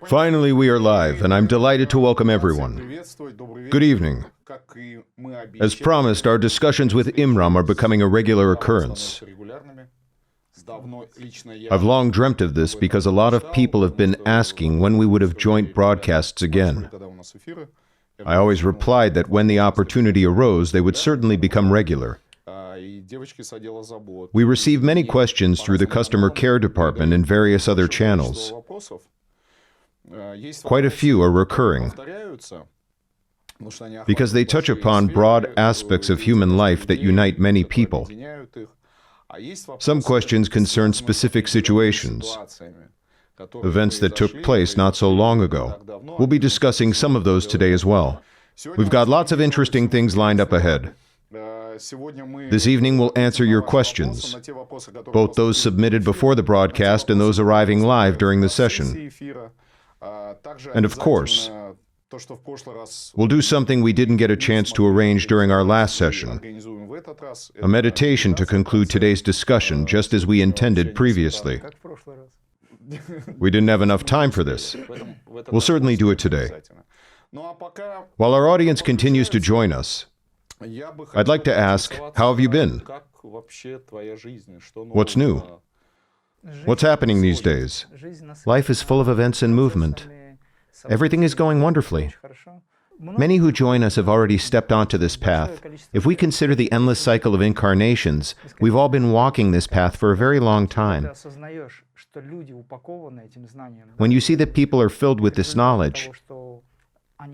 Finally, we are live, and I'm delighted to welcome everyone. Good evening. As promised, our discussions with Imram are becoming a regular occurrence. I've long dreamt of this because a lot of people have been asking when we would have joint broadcasts again. I always replied that when the opportunity arose, they would certainly become regular. We receive many questions through the customer care department and various other channels. Quite a few are recurring, because they touch upon broad aspects of human life that unite many people. Some questions concern specific situations, events that took place not so long ago. We'll be discussing some of those today as well. We've got lots of interesting things lined up ahead. This evening we'll answer your questions, both those submitted before the broadcast and those arriving live during the session. And of course, we'll do something we didn't get a chance to arrange during our last session, a meditation to conclude today's discussion, just as we intended previously. We didn't have enough time for this. We'll certainly do it today. While our audience continues to join us, I'd like to ask, how have you been? What's new? What's happening these days? Life is full of events and movement. Everything is going wonderfully. Many who join us have already stepped onto this path. If we consider the endless cycle of incarnations, we've all been walking this path for a very long time. When you see that people are filled with this knowledge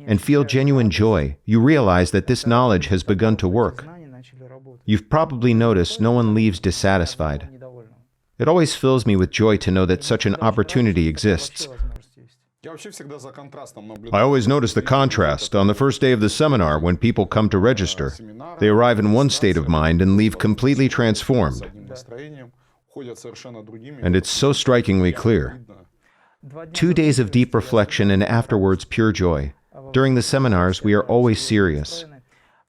and feel genuine joy, you realize that this knowledge has begun to work. You've probably noticed no one leaves dissatisfied. It always fills me with joy to know that such an opportunity exists. I always notice the contrast on the first day of the seminar when people come to register. They arrive in one state of mind and leave completely transformed. And it's so strikingly clear. 2 days of deep reflection and afterwards pure joy. During the seminars, we are always serious.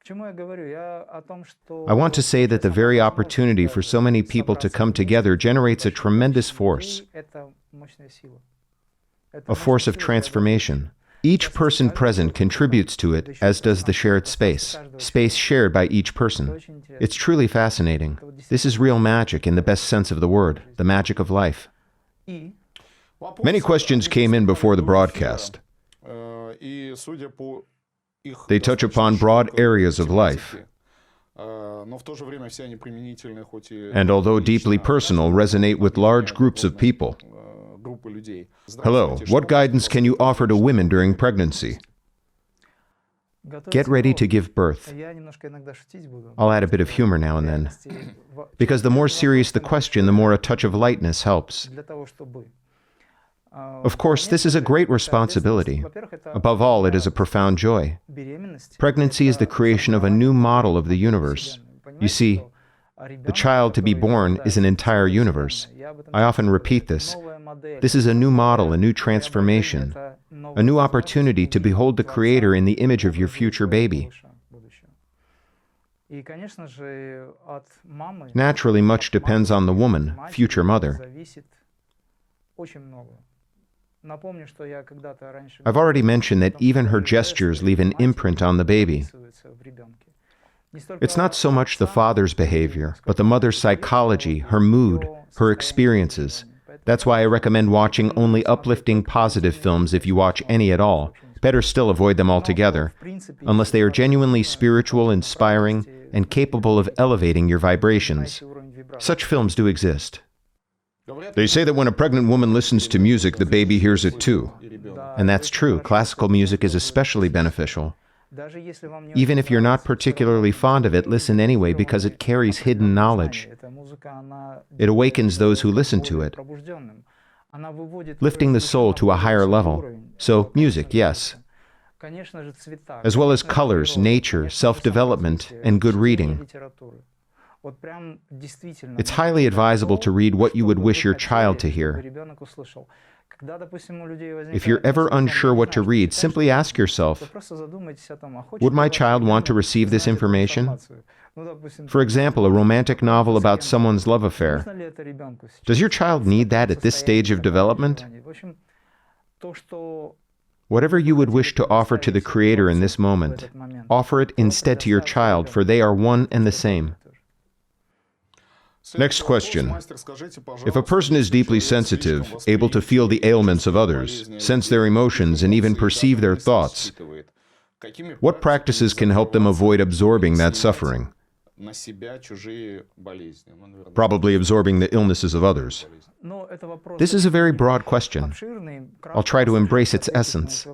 I want to say that the very opportunity for so many people to come together generates a tremendous force, a force of transformation. Each person present contributes to it, as does the shared space shared by each person. It's truly fascinating. This is real magic in the best sense of the word, the magic of life. Many questions came in before the broadcast. They touch upon broad areas of life, and although deeply personal, resonate with large groups of people. Hello, what guidance can you offer to women during pregnancy? Get ready to give birth. I'll add a bit of humor now and then, because the more serious the question, the more a touch of lightness helps. Of course, this is a great responsibility. Above all, it is a profound joy. Pregnancy is the creation of a new model of the universe. You see, the child to be born is an entire universe. I often repeat this. This is a new model, a new transformation, a new opportunity to behold the Creator in the image of your future baby. Naturally, much depends on the woman, future mother. I've already mentioned that even her gestures leave an imprint on the baby. It's not so much the father's behavior, but the mother's psychology, her mood, her experiences. That's why I recommend watching only uplifting, positive films if you watch any at all. Better still, avoid them altogether, unless they are genuinely spiritual, inspiring, and capable of elevating your vibrations. Such films do exist. They say that when a pregnant woman listens to music, the baby hears it too. And that's true. Classical music is especially beneficial. Even if you're not particularly fond of it, listen anyway because it carries hidden knowledge. It awakens those who listen to it, lifting the soul to a higher level. So, music, yes. As well as colors, nature, self-development, and good reading. It's highly advisable to read what you would wish your child to hear. If you're ever unsure what to read, simply ask yourself, would my child want to receive this information? For example, a romantic novel about someone's love affair. Does your child need that at this stage of development? Whatever you would wish to offer to the Creator in this moment, offer it instead to your child, for they are one and the same. Next question. If a person is deeply sensitive, able to feel the ailments of others, sense their emotions, and even perceive their thoughts, what practices can help them avoid absorbing that suffering? Probably absorbing the illnesses of others. This is a very broad question. I'll try to embrace its essence.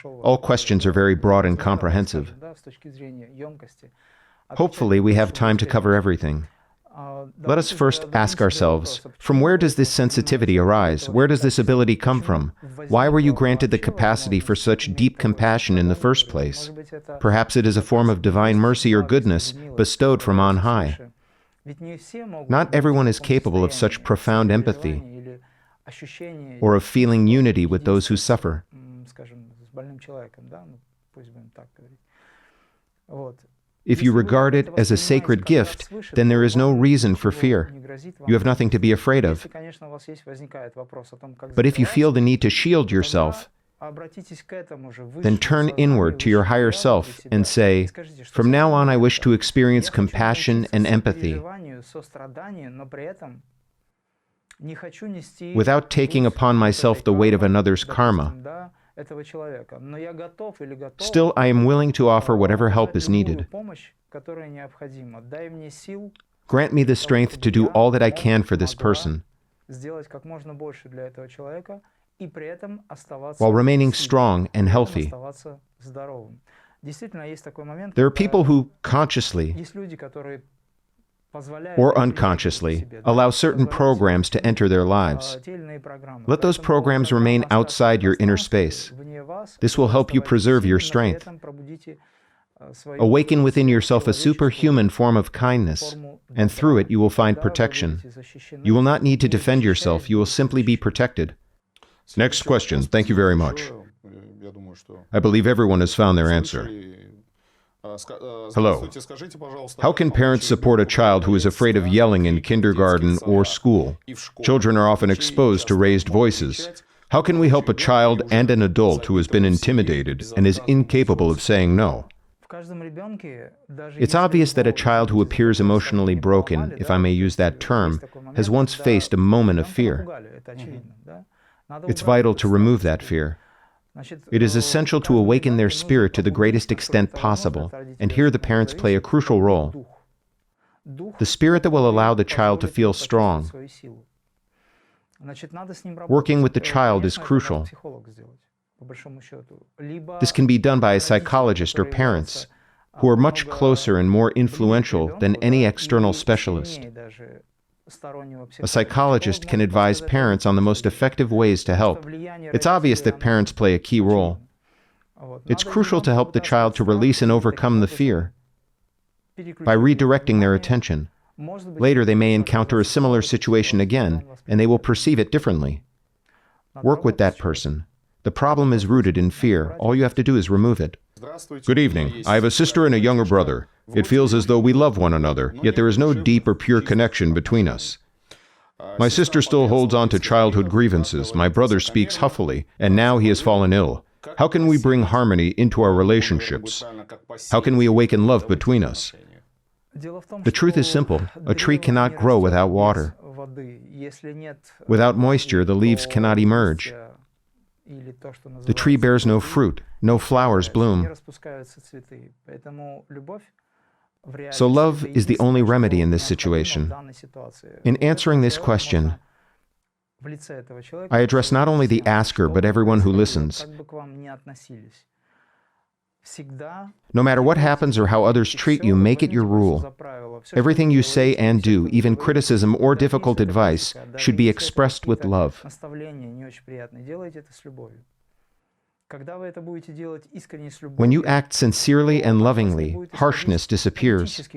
All questions are very broad and comprehensive. Hopefully, we have time to cover everything. Let us first ask ourselves, from where does this sensitivity arise? Where does this ability come from? Why were you granted the capacity for such deep compassion in the first place? Perhaps it is a form of divine mercy or goodness bestowed from on high. Not everyone is capable of such profound empathy or of feeling unity with those who suffer. If you regard it as a sacred gift, then there is no reason for fear. You have nothing to be afraid of. But if you feel the need to shield yourself, then turn inward to your higher self and say, "From now on I wish to experience compassion and empathy without taking upon myself the weight of another's karma. Still, I am willing to offer whatever help is needed. Grant me the strength to do all that I can for this person, while remaining strong and healthy." There are people who consciously or unconsciously allow certain programs to enter their lives. Let those programs remain outside your inner space. This will help you preserve your strength. Awaken within yourself a superhuman form of kindness, and through it you will find protection. You will not need to defend yourself, you will simply be protected. Next question. Thank you very much. I believe everyone has found their answer. Hello. How can parents support a child who is afraid of yelling in kindergarten or school? Children are often exposed to raised voices. How can we help a child and an adult who has been intimidated and is incapable of saying no? It's obvious that a child who appears emotionally broken, if I may use that term, has once faced a moment of fear. It's vital to remove that fear. It is essential to awaken their spirit to the greatest extent possible, and here the parents play a crucial role. The spirit that will allow the child to feel strong. Working with the child is crucial. This can be done by a psychologist or parents, who are much closer and more influential than any external specialist. A psychologist can advise parents on the most effective ways to help. It's obvious that parents play a key role. It's crucial to help the child to release and overcome the fear by redirecting their attention. Later, they may encounter a similar situation again, and they will perceive it differently. Work with that person. The problem is rooted in fear. All you have to do is remove it. Good evening. I have a sister and a younger brother. It feels as though we love one another, yet there is no deep or pure connection between us. My sister still holds on to childhood grievances. My brother speaks huffily, and now he has fallen ill. How can we bring harmony into our relationships? How can we awaken love between us? The truth is simple. A tree cannot grow without water. Without moisture, the leaves cannot emerge. The tree bears no fruit, no flowers bloom. So love is the only remedy in this situation. In answering this question, I address not only the asker, but everyone who listens. No matter what happens or how others treat you, make it your rule. Everything you say and do, even criticism or difficult advice, should be expressed with love. When you act sincerely and lovingly, harshness disappears,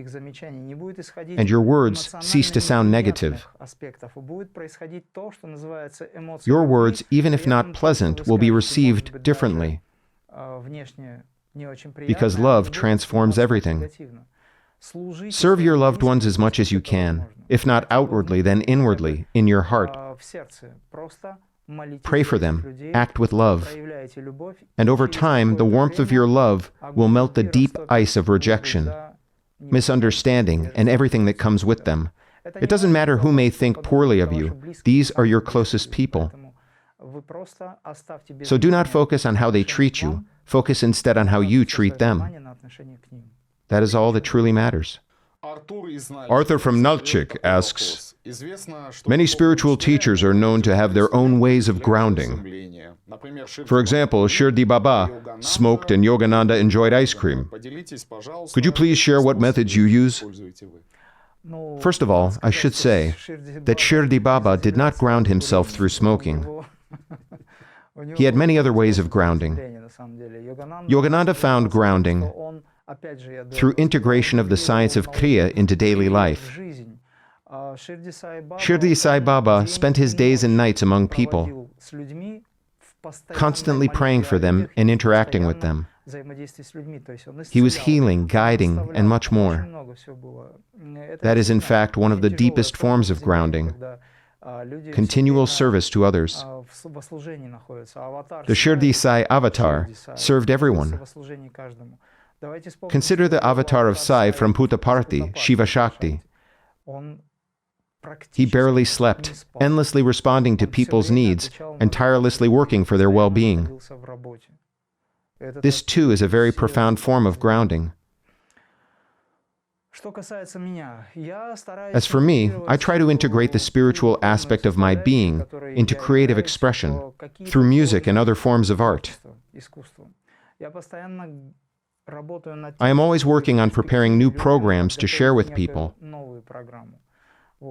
and your words cease to sound negative. Your words, even if not pleasant, will be received differently, because love transforms everything. Serve your loved ones as much as you can, if not outwardly, then inwardly, in your heart. Pray for them, act with love, and over time, the warmth of your love will melt the deep ice of rejection, misunderstanding, and everything that comes with them. It doesn't matter who may think poorly of you. These are your closest people. So do not focus on how they treat you. Focus instead on how you treat them. That is all that truly matters. Arthur from Nalchik asks, many spiritual teachers are known to have their own ways of grounding. For example, Shirdi Baba smoked and Yogananda enjoyed ice cream. Could you please share what methods you use? First of all, I should say that Shirdi Baba did not ground himself through smoking. He had many other ways of grounding. Yogananda found grounding through integration of the science of Kriya into daily life. Shirdi Sai Baba spent his days and nights among people, constantly praying for them and interacting with them. He was healing, guiding, and much more. That is, in fact, one of the deepest forms of grounding, continual service to others. The Shirdi Sai avatar served everyone. Consider the avatar of Sai from Puttaparthi, Shiva Shakti. He barely slept, endlessly responding to people's needs and tirelessly working for their well-being. This too is a very profound form of grounding. As for me, I try to integrate the spiritual aspect of my being into creative expression through music and other forms of art. I am always working on preparing new programs to share with people.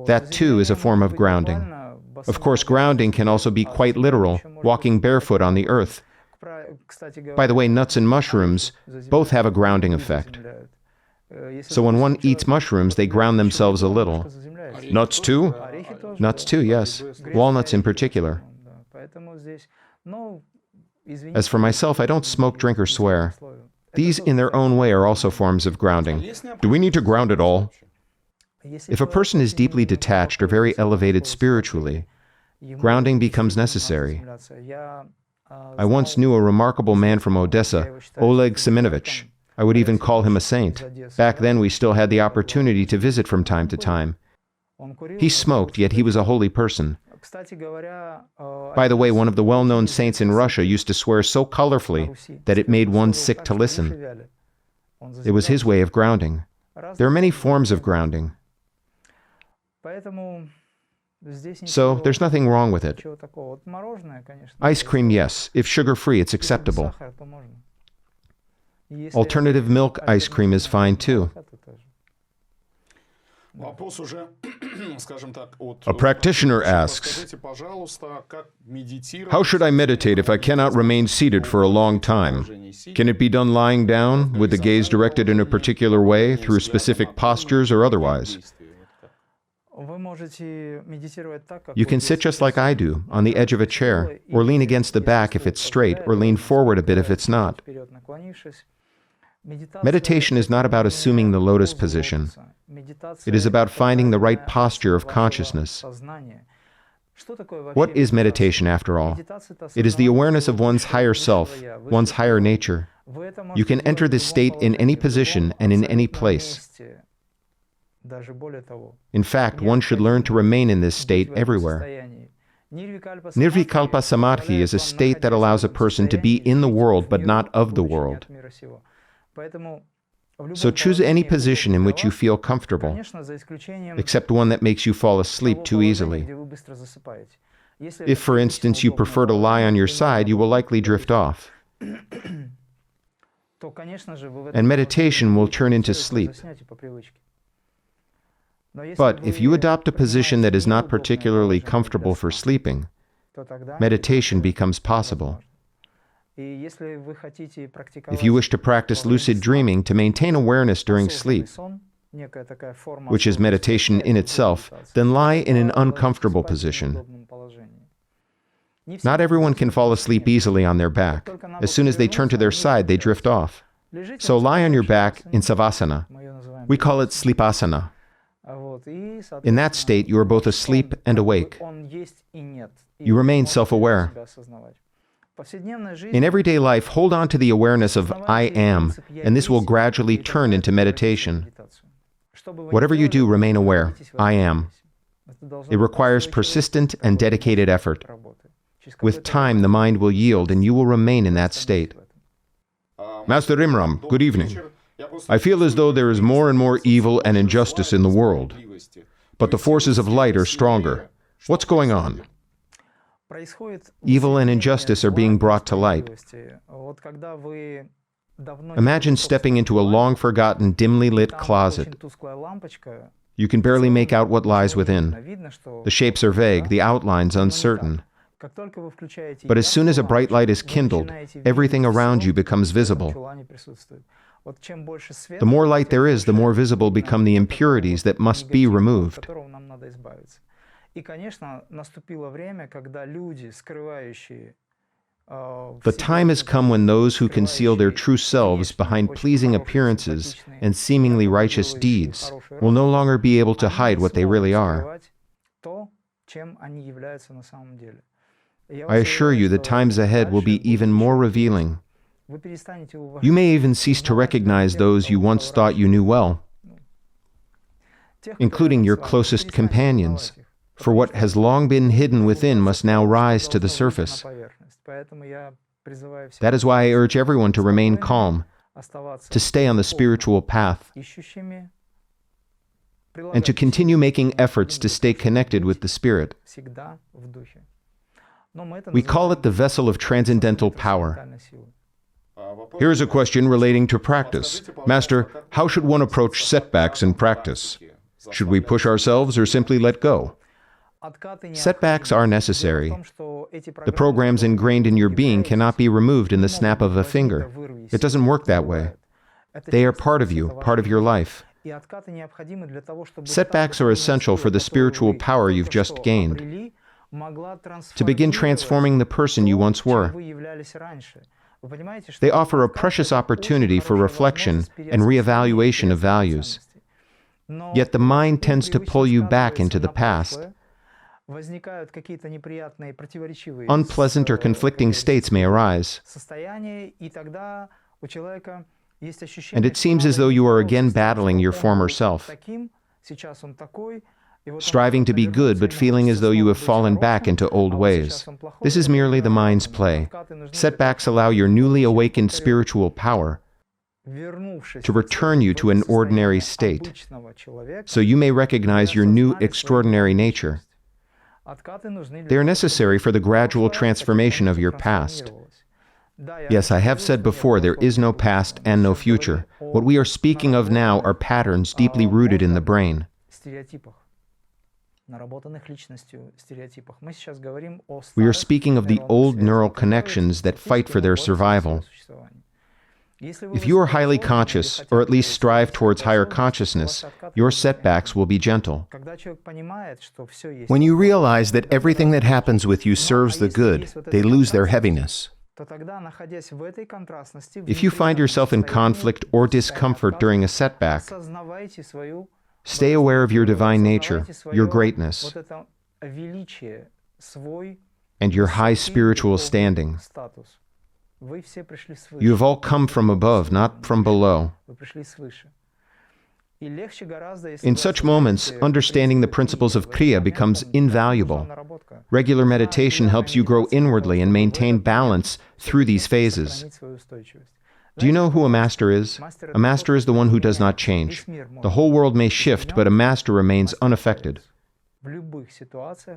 That too is a form of grounding. Of course, grounding can also be quite literal, walking barefoot on the earth. By the way, nuts and mushrooms both have a grounding effect. So when one eats mushrooms, they ground themselves a little. Nuts too? Nuts too, yes. Walnuts in particular. As for myself, I don't smoke, drink, or swear. These, in their own way, are also forms of grounding. Do we need to ground at all? If a person is deeply detached or very elevated spiritually, grounding becomes necessary. I once knew a remarkable man from Odessa, Oleg Semenovich. I would even call him a saint. Back then, we still had the opportunity to visit from time to time. He smoked, yet he was a holy person. By the way, one of the well-known saints in Russia used to swear so colorfully that it made one sick to listen. It was his way of grounding. There are many forms of grounding. So, there's nothing wrong with it. Ice cream, yes. If sugar-free, it's acceptable. Alternative milk ice cream is fine too. A practitioner asks, how should I meditate if I cannot remain seated for a long time? Can it be done lying down, with the gaze directed in a particular way, through specific postures or otherwise? You can sit just like I do, on the edge of a chair, or lean against the back if it's straight, or lean forward a bit if it's not. Meditation is not about assuming the lotus position. It is about finding the right posture of consciousness. What is meditation, after all? It is the awareness of one's higher self, one's higher nature. You can enter this state in any position and in any place. In fact, one should learn to remain in this state everywhere. Nirvikalpa Samadhi is a state that allows a person to be in the world but not of the world. So choose any position in which you feel comfortable, except one that makes you fall asleep too easily. If, for instance, you prefer to lie on your side, you will likely drift off. And meditation will turn into sleep. But if you adopt a position that is not particularly comfortable for sleeping, meditation becomes possible. If you wish to practice lucid dreaming to maintain awareness during sleep, which is meditation in itself, then lie in an uncomfortable position. Not everyone can fall asleep easily on their back. As soon as they turn to their side, they drift off. So lie on your back in savasana. We call it sleepasana. In that state, you are both asleep and awake. You remain self-aware. In everyday life, hold on to the awareness of I am, and this will gradually turn into meditation. Whatever you do, remain aware. I am. It requires persistent and dedicated effort. With time, the mind will yield, and you will remain in that state. Master Imram, good evening. I feel as though there is more and more evil and injustice in the world, but the forces of light are stronger. What's going on? Evil and injustice are being brought to light. Imagine stepping into a long-forgotten, dimly lit closet. You can barely make out what lies within. The shapes are vague, the outlines uncertain. But as soon as a bright light is kindled, everything around you becomes visible. The more light there is, the more visible become the impurities that must be removed. The time has come when those who conceal their true selves behind pleasing appearances and seemingly righteous deeds will no longer be able to hide what they really are. I assure you, the times ahead will be even more revealing. You may even cease to recognize those you once thought you knew well, including your closest companions, for what has long been hidden within must now rise to the surface. That is why I urge everyone to remain calm, to stay on the spiritual path, and to continue making efforts to stay connected with the Spirit. We call it the vessel of transcendental power. Here's a question relating to practice. Master, how should one approach setbacks in practice? Should we push ourselves or simply let go? Setbacks are necessary. The programs ingrained in your being cannot be removed in the snap of a finger. It doesn't work that way. They are part of you, part of your life. Setbacks are essential for the spiritual power you've just gained, to begin transforming the person you once were. They offer a precious opportunity for reflection and reevaluation of values. Yet the mind tends to pull you back into the past. Unpleasant or conflicting states may arise, and it seems as though you are again battling your former self, striving to be good but feeling as though you have fallen back into old ways. This is merely the mind's play. Setbacks allow your newly awakened spiritual power to return you to an ordinary state, so you may recognize your new extraordinary nature. They are necessary for the gradual transformation of your past. Yes, I have said before, there is no past and no future. What we are speaking of now are patterns deeply rooted in the brain. We are speaking of the old neural connections that fight for their survival. If you are highly conscious, or at least strive towards higher consciousness, your setbacks will be gentle. When you realize that everything that happens with you serves the good, they lose their heaviness. If you find yourself in conflict or discomfort during a setback, stay aware of your divine nature, your greatness, and your high spiritual standing. You have all come from above, not from below. In such moments, understanding the principles of Kriya becomes invaluable. Regular meditation helps you grow inwardly and maintain balance through these phases. Do you know who a master is? A master is the one who does not change. The whole world may shift, but a master remains unaffected.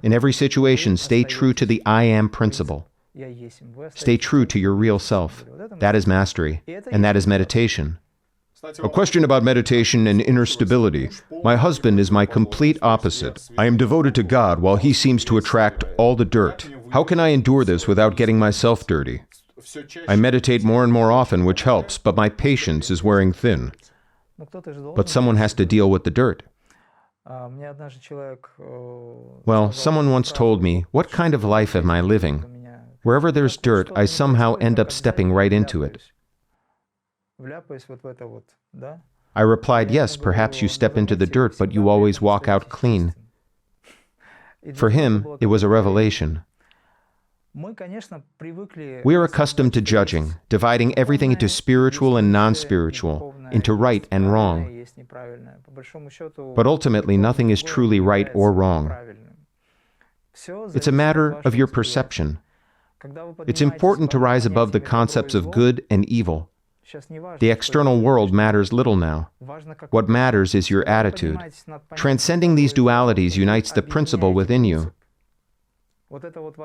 In every situation, stay true to the I am principle. Stay true to your real self. That is mastery, and that is meditation. A question about meditation and inner stability. My husband is my complete opposite. I am devoted to God while he seems to attract all the dirt. How can I endure this without getting myself dirty? I meditate more and more often, which helps, but my patience is wearing thin. But someone has to deal with the dirt. Well, someone once told me, "What kind of life am I living? Wherever there's dirt, I somehow end up stepping right into it." I replied, yes, perhaps you step into the dirt, but you always walk out clean. For him, it was a revelation. We are accustomed to judging, dividing everything into spiritual and non-spiritual, into right and wrong. But ultimately, nothing is truly right or wrong. It's a matter of your perception. It's important to rise above the concepts of good and evil. The external world matters little now. What matters is your attitude. Transcending these dualities unites the principle within you.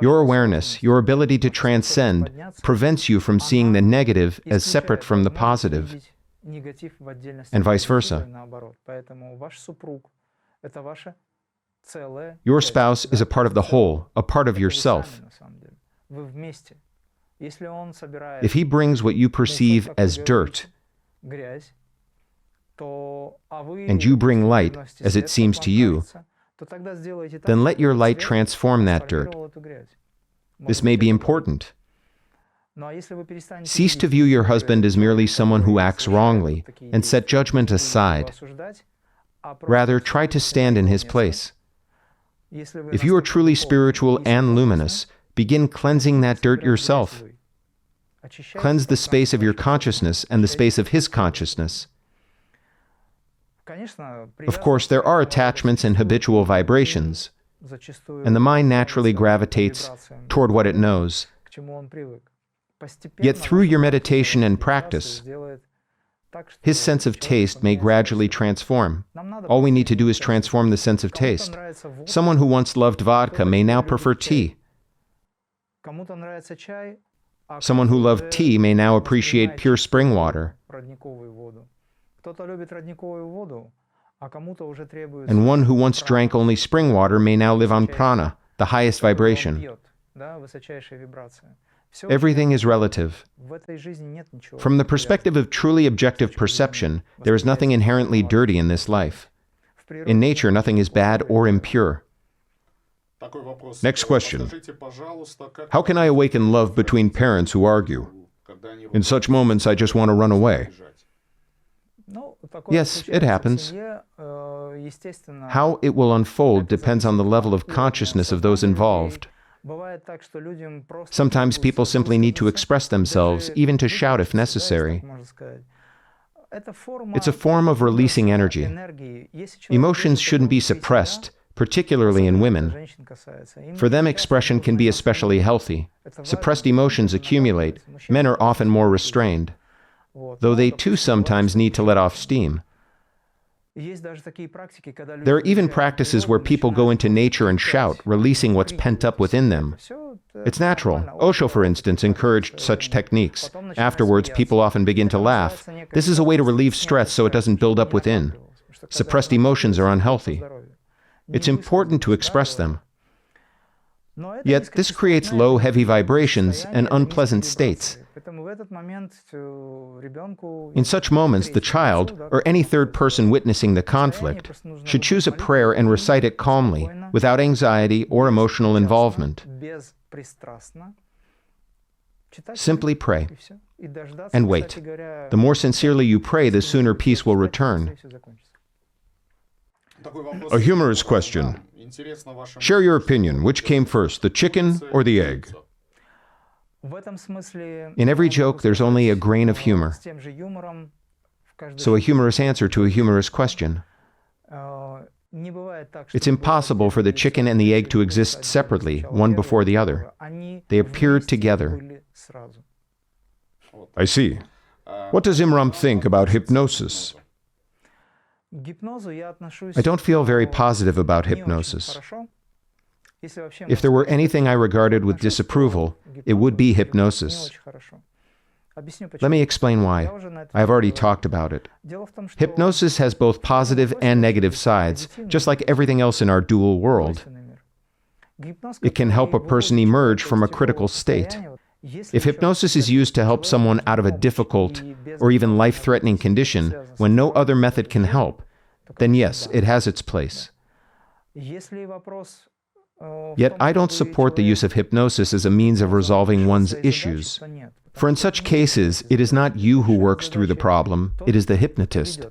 Your awareness, your ability to transcend, prevents you from seeing the negative as separate from the positive, and vice versa. Your spouse is a part of the whole, a part of yourself. If he brings what you perceive as dirt, and you bring light, as it seems to you, then let your light transform that dirt. This may be important. Cease to view your husband as merely someone who acts wrongly, and set judgment aside. Rather, try to stand in his place. If you are truly spiritual and luminous, begin cleansing that dirt yourself. Cleanse the space of your consciousness and the space of his consciousness. Of course, there are attachments and habitual vibrations, and the mind naturally gravitates toward what it knows. Yet through your meditation and practice, his sense of taste may gradually transform. All we need to do is transform the sense of taste. Someone who once loved vodka may now prefer tea. Someone who loved tea may now appreciate pure spring water. And one who once drank only spring water may now live on prana, the highest vibration. Everything is relative. From the perspective of truly objective perception, there is nothing inherently dirty in this life. In nature, nothing is bad or impure. Next question. How can I awaken love between parents who argue? In such moments, I just want to run away. Yes, it happens. How it will unfold depends on the level of consciousness of those involved. Sometimes people simply need to express themselves, even to shout if necessary. It's a form of releasing energy. Emotions shouldn't be suppressed, particularly in women. For them, expression can be especially healthy. Suppressed emotions accumulate. Men are often more restrained, though they too sometimes need to let off steam. There are even practices where people go into nature and shout, releasing what's pent up within them. It's natural. Osho, for instance, encouraged such techniques. Afterwards, people often begin to laugh. This is a way to relieve stress so it doesn't build up within. Suppressed emotions are unhealthy. It's important to express them. Yet this creates low, heavy vibrations and unpleasant states. In such moments, the child, or any third person witnessing the conflict, should choose a prayer and recite it calmly, without anxiety or emotional involvement. Simply pray, and wait. The more sincerely you pray, the sooner peace will return. A humorous question. Share your opinion. Which came first, the chicken or the egg? In every joke, there's only a grain of humor. So a humorous answer to a humorous question. It's impossible for the chicken and the egg to exist separately, one before the other. They appeared together. I see. What does Imram think about hypnosis? I don't feel very positive about hypnosis. If there were anything I regarded with disapproval, it would be hypnosis. Let me explain why. I have already talked about it. Hypnosis has both positive and negative sides, just like everything else in our dual world. It can help a person emerge from a critical state. If hypnosis is used to help someone out of a difficult or even life-threatening condition when no other method can help, then yes, it has its place. Yet I don't support the use of hypnosis as a means of resolving one's issues. For in such cases, it is not you who works through the problem, it is the hypnotist.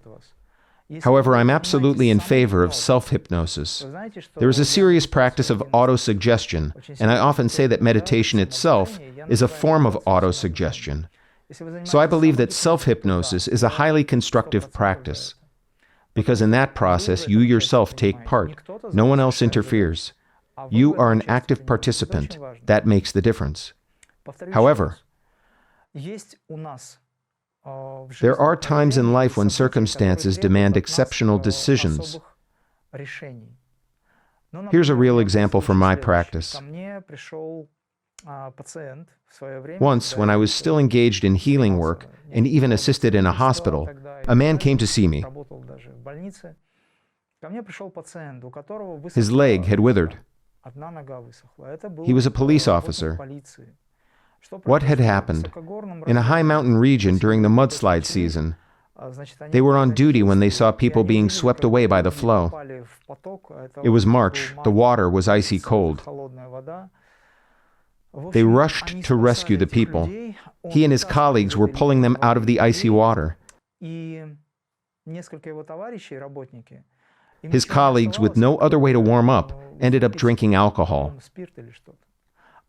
However, I'm absolutely in favor of self-hypnosis. There is a serious practice of autosuggestion, and I often say that meditation itself is a form of autosuggestion. So I believe that self-hypnosis is a highly constructive practice, because in that process, you yourself take part. No one else interferes. You are an active participant. That makes the difference. However, there are times in life when circumstances demand exceptional decisions. Here's a real example from my practice. Once, when I was still engaged in healing work and even assisted in a hospital, a man came to see me. His leg had withered. He was a police officer. What had happened? In a high mountain region during the mudslide season, they were on duty when they saw people being swept away by the flow. It was March. The water was icy cold. They rushed to rescue the people. He and his colleagues were pulling them out of the icy water. His colleagues, with no other way to warm up, ended up drinking alcohol.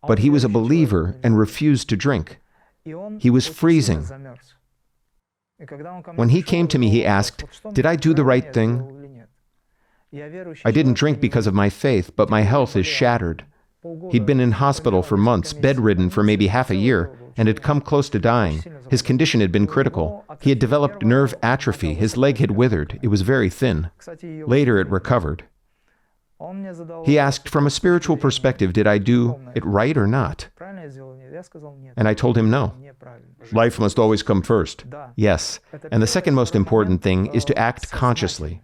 But he was a believer and refused to drink. He was freezing. When he came to me, he asked, "Did I do the right thing?" I didn't drink because of my faith, but my health is shattered. He'd been in hospital for months, bedridden for maybe half a year, and had come close to dying. His condition had been critical. He had developed nerve atrophy. His leg had withered. It was very thin. Later, it recovered. He asked, from a spiritual perspective, did I do it right or not? And I told him no. Life must always come first. Yes. And the second most important thing is to act consciously.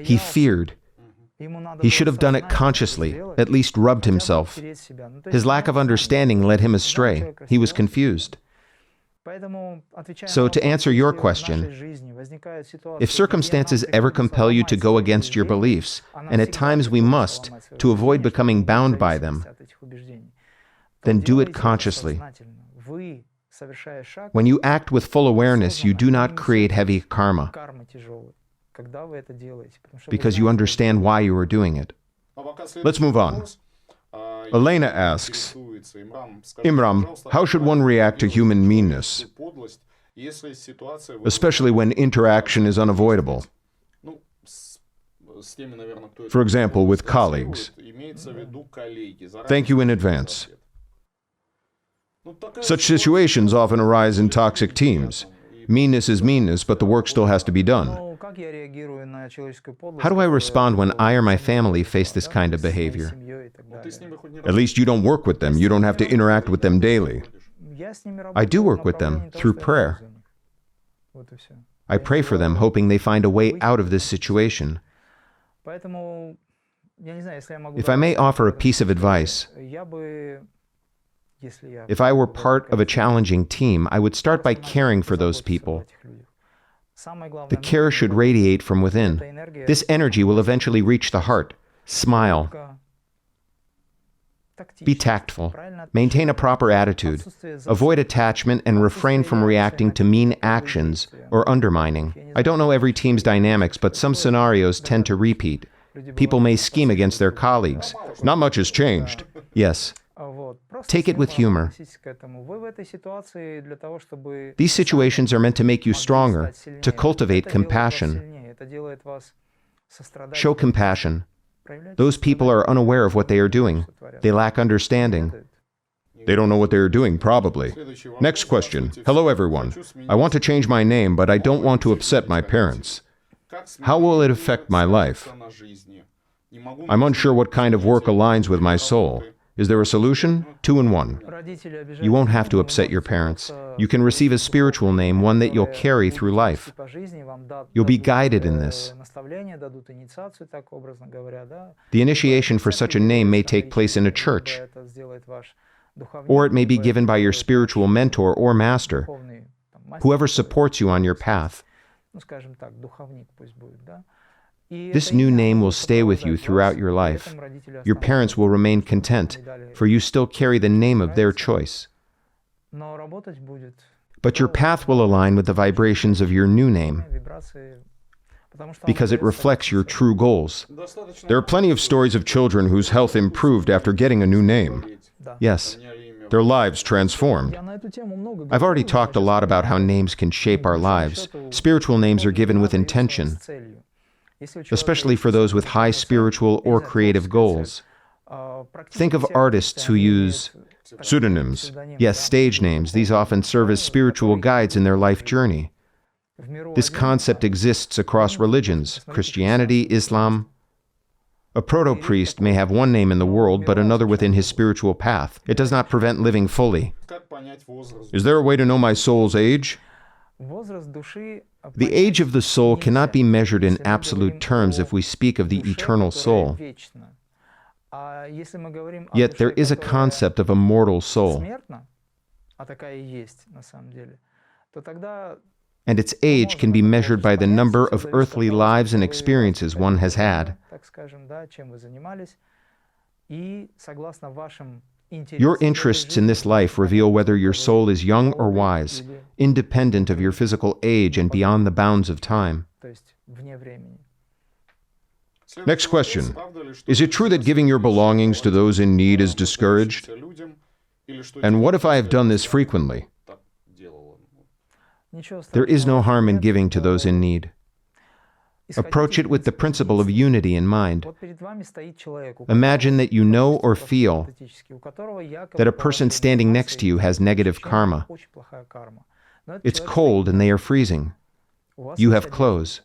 He feared. He should have done it consciously, at least rubbed himself. His lack of understanding led him astray. He was confused. So to answer your question, if circumstances ever compel you to go against your beliefs, and at times we must, to avoid becoming bound by them, then do it consciously. When you act with full awareness, you do not create heavy karma, because you understand why you are doing it. Let's move on. Elena asks, Imram, how should one react to human meanness, especially when interaction is unavoidable? For example, with colleagues. Thank you in advance. Such situations often arise in toxic teams. Meanness is meanness, but the work still has to be done. How do I respond when I or my family face this kind of behavior? At least you don't work with them. You don't have to interact with them daily. I do work with them through prayer. I pray for them, hoping they find a way out of this situation. If I may offer a piece of advice, if I were part of a challenging team, I would start by caring for those people. The care should radiate from within. This energy will eventually reach the heart. Smile. Be tactful. Maintain a proper attitude. Avoid attachment and refrain from reacting to mean actions or undermining. I don't know every team's dynamics, but some scenarios tend to repeat. People may scheme against their colleagues. Not much has changed. Yes. Take it with humor. These situations are meant to make you stronger, to cultivate compassion. Show compassion. Those people are unaware of what they are doing. They lack understanding. They don't know what they are doing, probably. Next question. Hello, everyone. I want to change my name, but I don't want to upset my parents. How will it affect my life? I'm unsure what kind of work aligns with my soul. Is there a solution? 2 in 1. You won't have to upset your parents. You can receive a spiritual name, one that you'll carry through life. You'll be guided in this. The initiation for such a name may take place in a church, or it may be given by your spiritual mentor or master, whoever supports you on your path. This new name will stay with you throughout your life. Your parents will remain content, for you still carry the name of their choice. But your path will align with the vibrations of your new name, because it reflects your true goals. There are plenty of stories of children whose health improved after getting a new name. Yes, Their lives transformed. I've already talked a lot about how names can shape our lives. Spiritual names are given with intention, especially for those with high spiritual or creative goals. Think of artists who use Pseudonyms. yes, stage names. These often serve as spiritual guides in their life journey. This concept exists across religions, Christianity, Islam. A proto-priest may have one name in the world, but another within his spiritual path. It does not prevent living fully. Is there a way to know my soul's age? The age of the soul cannot be measured in absolute terms if we speak of the eternal soul. Yet there is a concept of a mortal soul, and its age can be measured by the number of earthly lives and experiences one has had. Your interests in this life reveal whether your soul is young or wise, independent of your physical age and beyond the bounds of time. Next question. Is it true that giving your belongings to those in need is discouraged? And what if I have done this frequently? There is no harm in giving to those in need. Approach it with the principle of unity in mind. Imagine that you know or feel that a person standing next to you has negative karma. It's cold and they are freezing. You have clothes.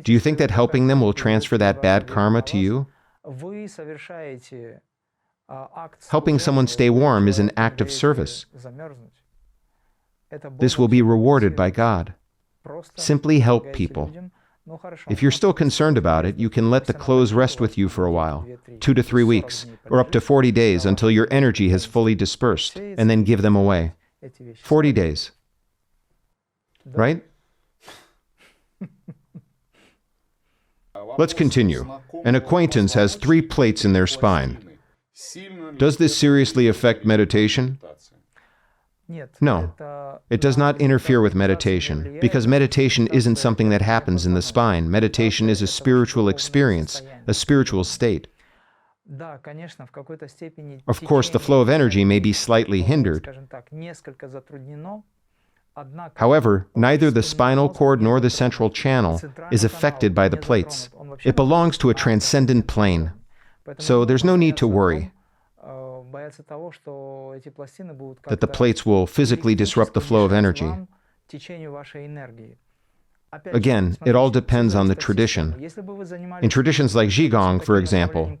Do you think that helping them will transfer that bad karma to you? Helping someone stay warm is an act of service. This will be rewarded by God. Simply help people. If you're still concerned about it, you can let the clothes rest with you for a while, 2 to 3 weeks, or up to 40 days until your energy has fully dispersed, and then give them away. 40 days. Right? Let's continue. An acquaintance has 3 plates in their spine. Does this seriously affect meditation? No, it does not interfere with meditation, because meditation isn't something that happens in the spine. Meditation is a spiritual experience, a spiritual state. Of course, the flow of energy may be slightly hindered. However, neither the spinal cord nor the central channel is affected by the plates. It belongs to a transcendent plane, so there's no need to worry that the plates will physically disrupt the flow of energy. Again, it all depends on the tradition. In traditions like Qigong, for example,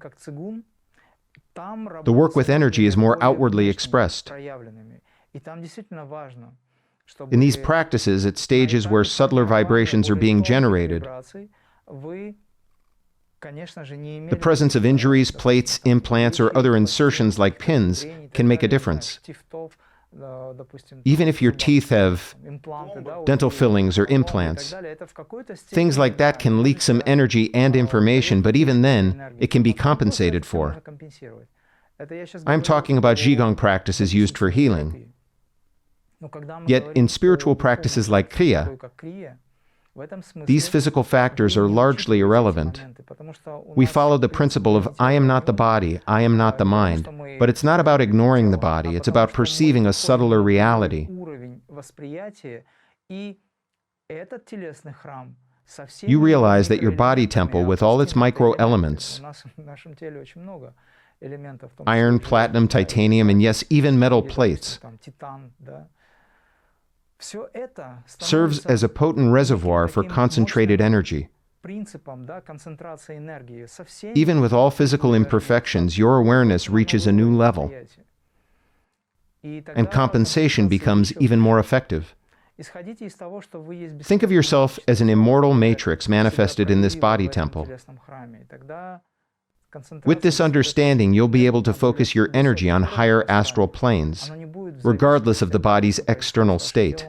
the work with energy is more outwardly expressed. In these practices, at stages where subtler vibrations are being generated, the presence of injuries, plates, implants, or other insertions like pins can make a difference. Even if your teeth have dental fillings or implants, things like that can leak some energy and information, but even then, it can be compensated for. I'm talking about Qigong practices used for healing. Yet, in spiritual practices like Kriya, these physical factors are largely irrelevant. We follow the principle of I am not the body, I am not the mind. But it's not about ignoring the body, it's about perceiving a subtler reality. You realize that your body temple, with all its micro-elements, iron, platinum, titanium, and yes, even metal plates, serves as a potent reservoir for concentrated energy. Even with all physical imperfections, your awareness reaches a new level, and compensation becomes even more effective. Think of yourself as an immortal matrix manifested in this body temple. With this understanding, you'll be able to focus your energy on higher astral planes, regardless of the body's external state.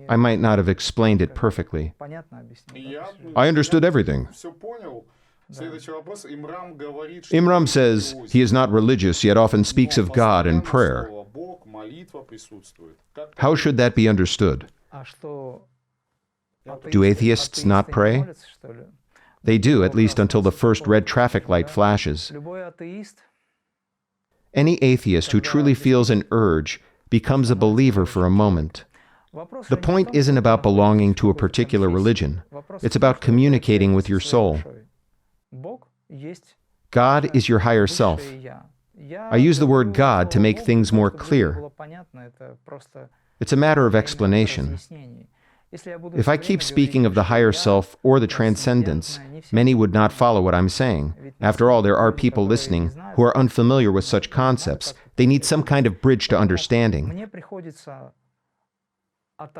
I might not have explained it perfectly. I understood everything. Imram says he is not religious, yet often speaks of God in prayer. How should that be understood? Do atheists not pray? They do, at least until the first red traffic light flashes. Any atheist who truly feels an urge becomes a believer for a moment. The point isn't about belonging to a particular religion. It's about communicating with your soul. God is your higher self. I use the word God to make things more clear. It's a matter of explanation. If I keep speaking of the higher self or the transcendence, many would not follow what I'm saying. After all, there are people listening who are unfamiliar with such concepts. They need some kind of bridge to understanding.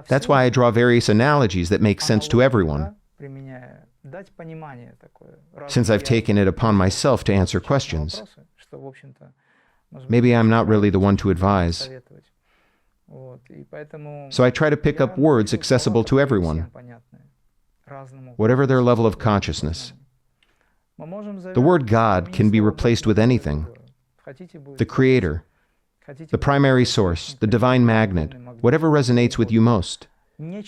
That's why I draw various analogies that make sense to everyone, since I've taken it upon myself to answer questions. Maybe I'm not really the one to advise. So I try to pick up words accessible to everyone, whatever their level of consciousness. The word God can be replaced with anything. The Creator, the primary source, the divine magnet, whatever resonates with you most.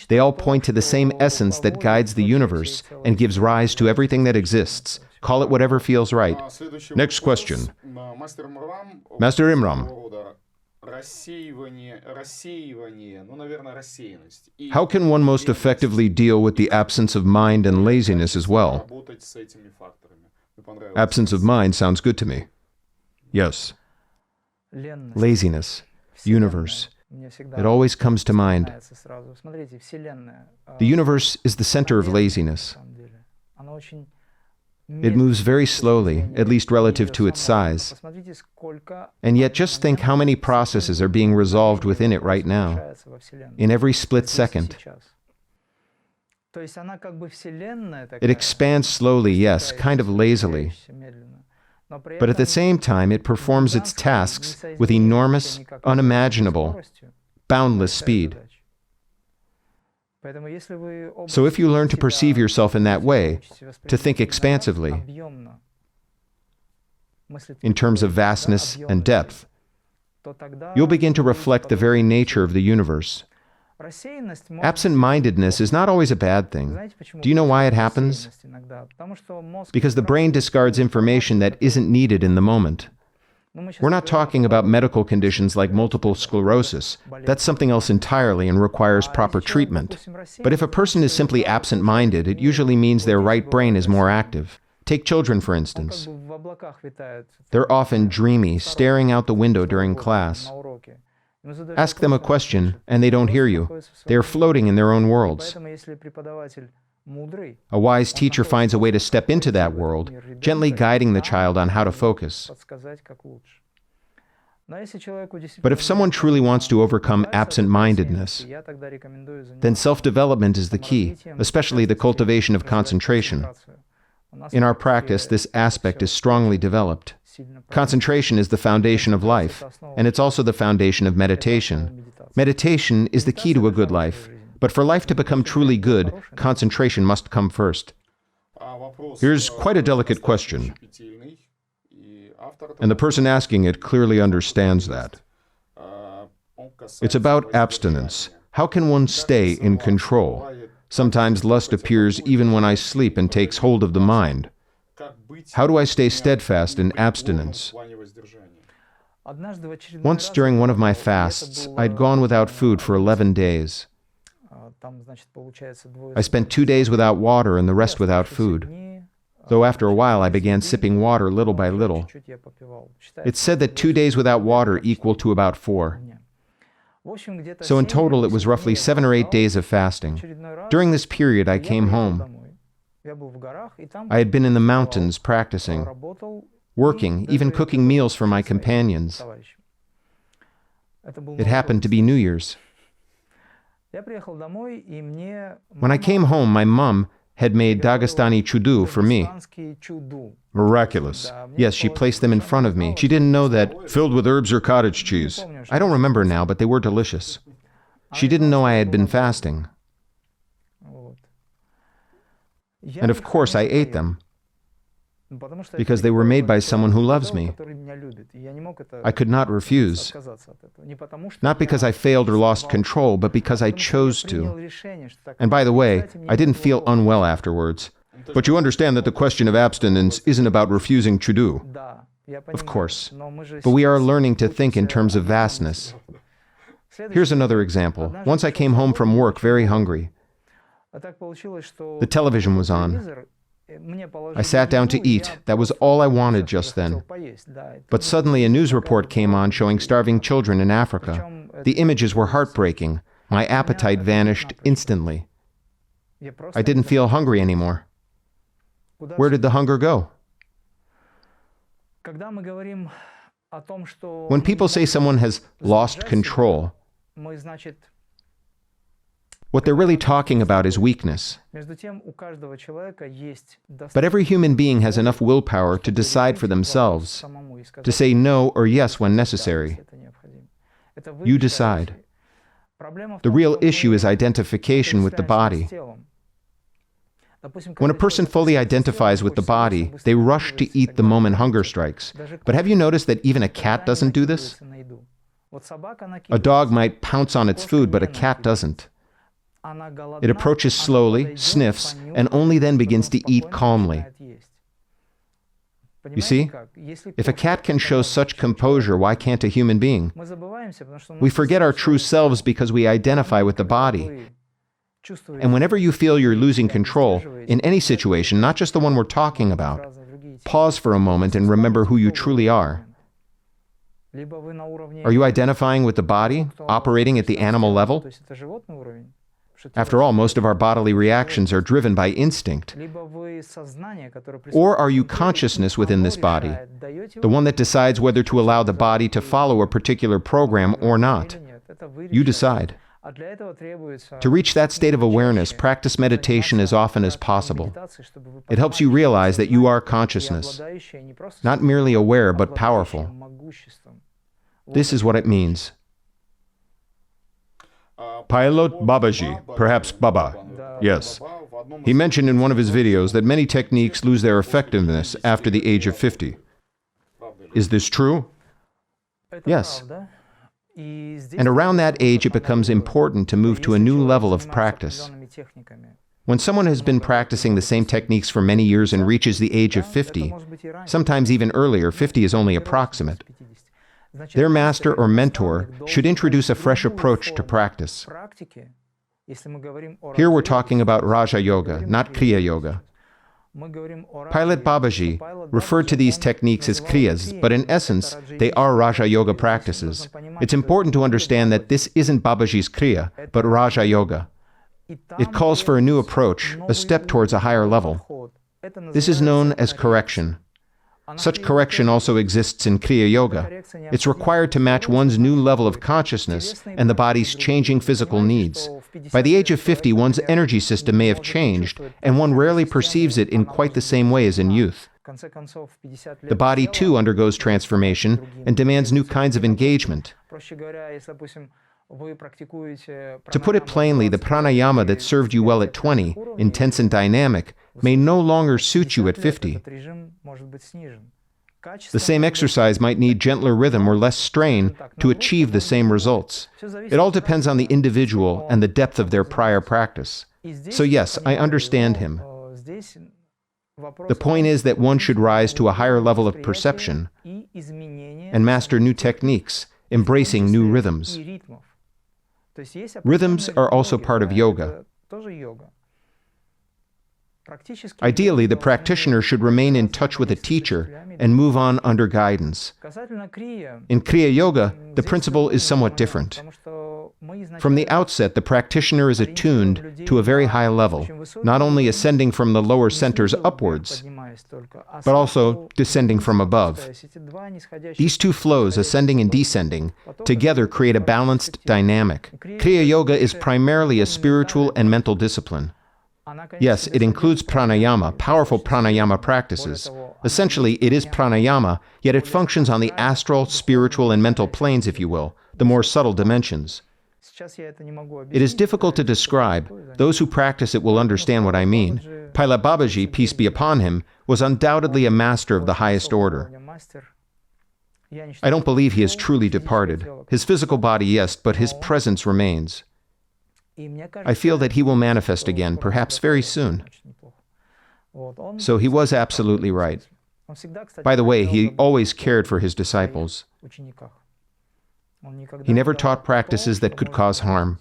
They all point to the same essence that guides the universe and gives rise to everything that exists. Call it whatever feels right. Next question. Master Imram, how can one most effectively deal with the absence of mind and laziness as well? Absence of mind sounds good to me. Yes. Laziness, universe. It always comes to mind. The universe is the center of laziness. It moves very slowly, at least relative to its size. And yet just think how many processes are being resolved within it right now, in every split second. It expands slowly, yes, kind of lazily. But at the same time, it performs its tasks with enormous, unimaginable, boundless speed. So if you learn to perceive yourself in that way, to think expansively, in terms of vastness and depth, you'll begin to reflect the very nature of the universe. Absent-mindedness is not always a bad thing. Do you know why it happens? Because the brain discards information that isn't needed in the moment. We're not talking about medical conditions like multiple sclerosis. That's something else entirely and requires proper treatment. But if a person is simply absent-minded, it usually means their right brain is more active. Take children, for instance. They're often dreamy, staring out the window during class. Ask them a question, and they don't hear you. They are floating in their own worlds. A wise teacher finds a way to step into that world, gently guiding the child on how to focus. But if someone truly wants to overcome absent-mindedness, then self-development is the key, especially the cultivation of concentration. In our practice, this aspect is strongly developed. Concentration is the foundation of life, and it's also the foundation of meditation. Meditation is the key to a good life. But for life to become truly good, concentration must come first. Here's quite a delicate question, and the person asking it clearly understands that. It's about abstinence. How can one stay in control? Sometimes lust appears even when I sleep and takes hold of the mind. How do I stay steadfast in abstinence? Once during one of my fasts, I'd gone without food for 11 days. I spent 2 days without water and the rest without food, though after a while I began sipping water little by little. It's said that 2 days without water equal to about 4. So in total it was roughly 7 or 8 days of fasting. During this period I came home. I had been in the mountains practicing, working, even cooking meals for my companions. It happened to be New Year's. When I came home, my mom had made Dagestani chudu for me. Miraculous. Yes, she placed them in front of me. She didn't know that. Filled with herbs or cottage cheese. I don't remember now, but they were delicious. She didn't know I had been fasting. And of course, I ate them. because they were made by someone who loves me. I could not refuse. Not because I failed or lost control, but because I chose to. And by the way, I didn't feel unwell afterwards. But you understand that the question of abstinence isn't about refusing to do. Of course. But we are learning to think in terms of vastness. Here's another example. Once I came home from work very hungry. The television was on. I sat down to eat. That was all I wanted just then. But suddenly a news report came on showing starving children in Africa. The images were heartbreaking. My appetite vanished instantly. I didn't feel hungry anymore. Where did the hunger go? When people say someone has lost control, what they're really talking about is weakness. But every human being has enough willpower to decide for themselves, to say no or yes when necessary. You decide. The real issue is identification with the body. When a person fully identifies with the body, they rush to eat the moment hunger strikes. But have you noticed that even a cat doesn't do this? A dog might pounce on its food, but a cat doesn't. It approaches slowly, sniffs, and only then begins to eat calmly. You see, if a cat can show such composure, why can't a human being? We forget our true selves because we identify with the body. And whenever you feel you're losing control, in any situation, not just the one we're talking about, pause for a moment and remember who you truly are. Are you identifying with the body, operating at the animal level? After all, most of our bodily reactions are driven by instinct. Or are you consciousness within this body, the one that decides whether to allow the body to follow a particular program or not? You decide. To reach that state of awareness, practice meditation as often as possible. It helps you realize that you are consciousness, not merely aware, but powerful. This is what it means. Pilot Babaji, perhaps Baba, yes. He mentioned in one of his videos that many techniques lose their effectiveness after the age of 50. Is this true? Yes. And around that age, it becomes important to move to a new level of practice. When someone has been practicing the same techniques for many years and reaches the age of 50, sometimes even earlier, 50 is only approximate, their master or mentor should introduce a fresh approach to practice. Here we're talking about Raja Yoga, not Kriya Yoga. Pilot Babaji referred to these techniques as Kriyas, but in essence, they are Raja Yoga practices. It's important to understand that this isn't Babaji's Kriya, but Raja Yoga. It calls for a new approach, a step towards a higher level. This is known as correction. Such correction also exists in Kriya Yoga. It's required to match one's new level of consciousness and the body's changing physical needs. By the age of 50, one's energy system may have changed, and one rarely perceives it in quite the same way as in youth. The body, too, undergoes transformation and demands new kinds of engagement. To put it plainly, the pranayama that served you well at 20, intense and dynamic, may no longer suit you at 50. The same exercise might need gentler rhythm or less strain to achieve the same results. It all depends on the individual and the depth of their prior practice. So yes, I understand him. The point is that one should rise to a higher level of perception and master new techniques, embracing new rhythms. Rhythms are also part of yoga. Ideally, the practitioner should remain in touch with a teacher and move on under guidance. In Kriya Yoga, the principle is somewhat different. From the outset, the practitioner is attuned to a very high level, not only ascending from the lower centers upwards, but also descending from above. These two flows, ascending and descending, together create a balanced dynamic. Kriya Yoga is primarily a spiritual and mental discipline. Yes, it includes pranayama, powerful pranayama practices. Essentially, it is pranayama, yet it functions on the astral, spiritual, and mental planes, if you will, the more subtle dimensions. It is difficult to describe. Those who practice it will understand what I mean. Paila Babaji, peace be upon him, was undoubtedly a master of the highest order. I don't believe he has truly departed. His physical body, yes, but his presence remains. I feel that he will manifest again, perhaps very soon. So he was absolutely right. By the way, he always cared for his disciples. He never taught practices that could cause harm.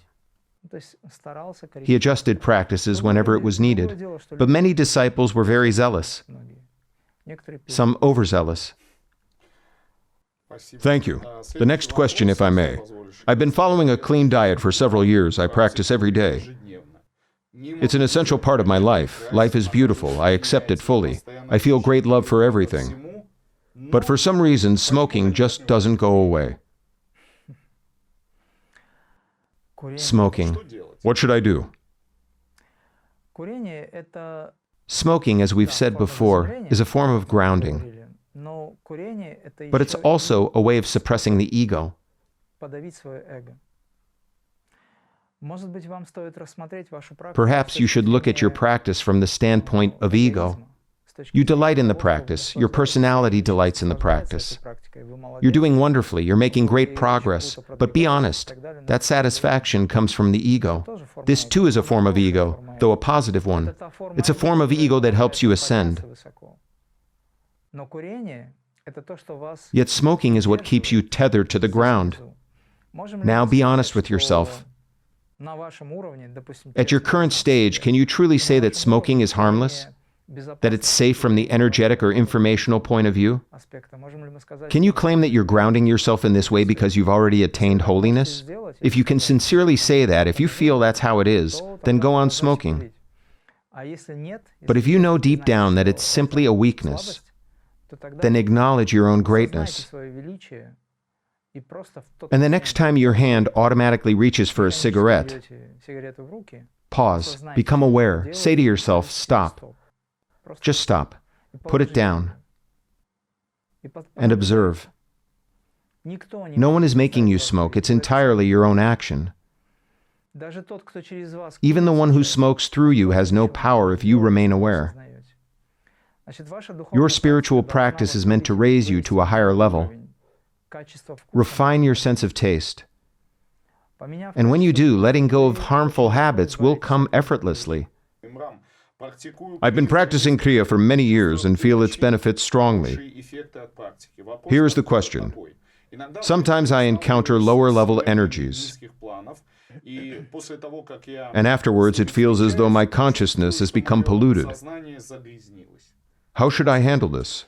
He adjusted practices whenever it was needed. But many disciples were very zealous, some overzealous. Thank you. The next question, if I may. I've been following a clean diet for several years. I practice every day. It's an essential part of my life. Life is beautiful. I accept it fully. I feel great love for everything. But for some reason, smoking just doesn't go away. Smoking. What should I do? Smoking, as we've said before, is a form of grounding. But it's also a way of suppressing the ego. Perhaps you should look at your practice from the standpoint of ego. You delight in the practice. Your personality delights in the practice. You're doing wonderfully. You're making great progress. But be honest, that satisfaction comes from the ego. This too is a form of ego, though a positive one. It's a form of ego that helps you ascend. Yet smoking is what keeps you tethered to the ground. Now be honest with yourself. At your current stage, can you truly say that smoking is harmless? That it's safe from the energetic or informational point of view? Can you claim that you're grounding yourself in this way because you've already attained holiness? If you can sincerely say that, if you feel that's how it is, then go on smoking. But if you know deep down that it's simply a weakness, then acknowledge your own greatness. And the next time your hand automatically reaches for a cigarette, pause, become aware, say to yourself, stop. Just stop. Put it down. And observe. No one is making you smoke. It's entirely your own action. Even the one who smokes through you has no power if you remain aware. Your spiritual practice is meant to raise you to a higher level. Refine your sense of taste. And when you do, letting go of harmful habits will come effortlessly. I've been practicing Kriya for many years and feel its benefits strongly. Here is the question. Sometimes I encounter lower-level energies, and afterwards it feels as though my consciousness has become polluted. How should I handle this?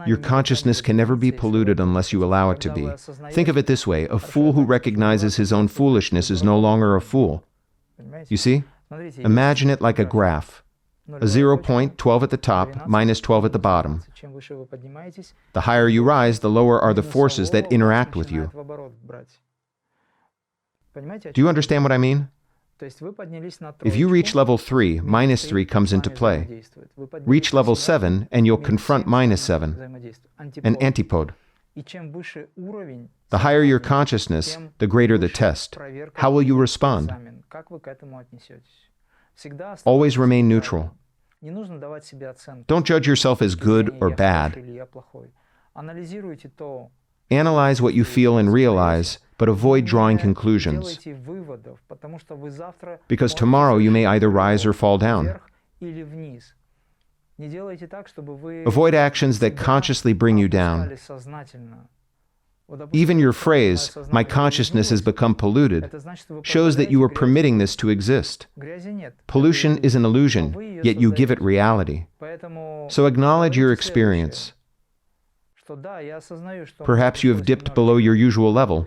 Your consciousness can never be polluted unless you allow it to be. Think of it this way: a fool who recognizes his own foolishness is no longer a fool. You see? Imagine it like a graph. A 0 point, 12 at the top, minus 12 at the bottom. The higher you rise, the lower are the forces that interact with you. Do you understand what I mean? If you reach level 3, minus 3 comes into play. Reach level 7, and you'll confront minus 7, an antipode. The higher your consciousness, the greater the test. How will you respond? Always remain neutral. Don't judge yourself as good or bad. Analyze what you feel and realize, but avoid drawing conclusions. Because tomorrow you may either rise or fall down. Avoid actions that consciously bring you down. Even your phrase, "my consciousness has become polluted," shows that you are permitting this to exist. Pollution is an illusion, yet you give it reality. So acknowledge your experience. Perhaps you have dipped below your usual level.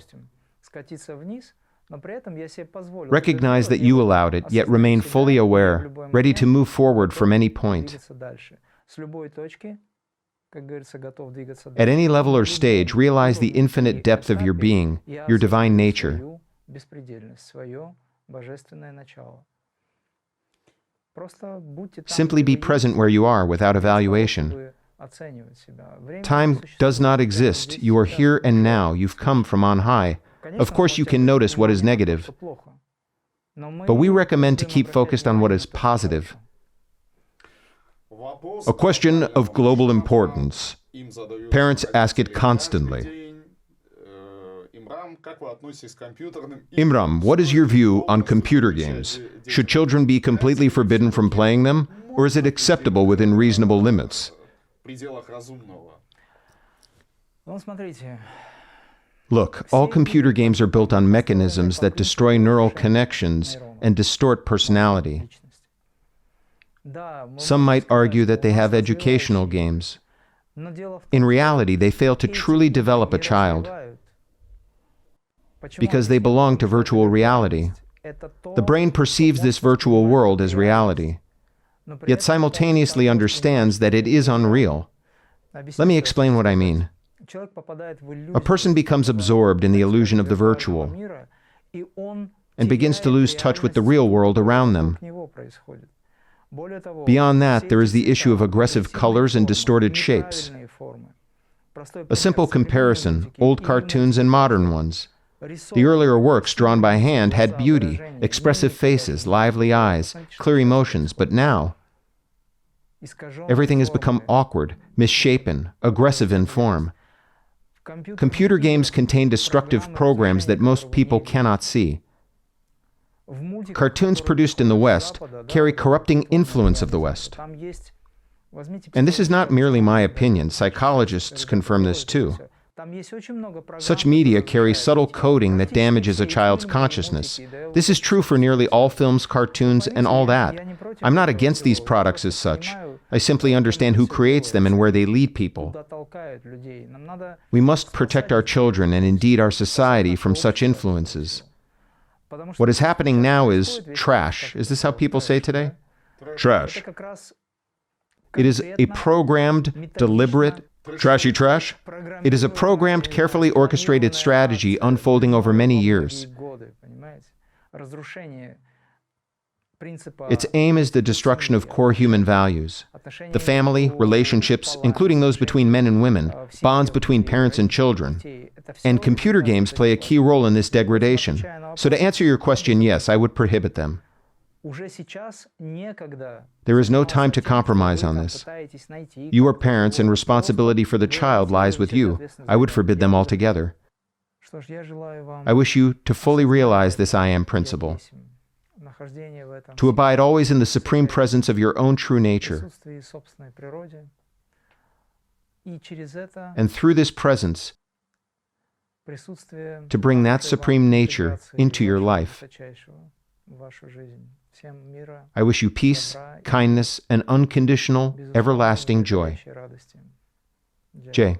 Recognize that you allowed it, yet remain fully aware, ready to move forward from any point. At any level or stage, realize the infinite depth of your being, your divine nature. Simply be present where you are without evaluation. Time does not exist. You are here and now. You've come from on high. Of course, you can notice what is negative, but we recommend to keep focused on what is positive. A question of global importance. Parents ask it constantly. Imram, what is your view on computer games? Should children be completely forbidden from playing them, or is it acceptable within reasonable limits? Look, all computer games are built on mechanisms that destroy neural connections and distort personality. Some might argue that they have educational games. In reality, they fail to truly develop a child because they belong to virtual reality. The brain perceives this virtual world as reality, yet simultaneously understands that it is unreal. Let me explain what I mean. A person becomes absorbed in the illusion of the virtual and begins to lose touch with the real world around them. Beyond that, there is the issue of aggressive colors and distorted shapes. A simple comparison, old cartoons and modern ones. The earlier works drawn by hand had beauty, expressive faces, lively eyes, clear emotions, but now everything has become awkward, misshapen, aggressive in form. Computer games contain destructive programs that most people cannot see. Cartoons produced in the West carry corrupting influence of the West. And this is not merely my opinion. Psychologists confirm this too. Such media carry subtle coding that damages a child's consciousness. This is true for nearly all films, cartoons, and all that. I'm not against these products as such. I simply understand who creates them and where they lead people. We must protect our children and indeed our society from such influences. What is happening now is trash. Is this how people say today? Trash. It is a programmed, deliberate, Trashy trash? it is a programmed, carefully orchestrated strategy unfolding over many years. Its aim is the destruction of core human values. The family, relationships, including those between men and women, bonds between parents and children. And computer games play a key role in this degradation. So to answer your question, yes, I would prohibit them. There is no time to compromise on this. You are parents and responsibility for the child lies with you. I would forbid them altogether. I wish you to fully realize this I am principle. To abide always in the supreme presence of your own true nature. And through this presence, to bring that supreme nature into your life. I wish you peace, kindness, and unconditional, everlasting joy. Jay.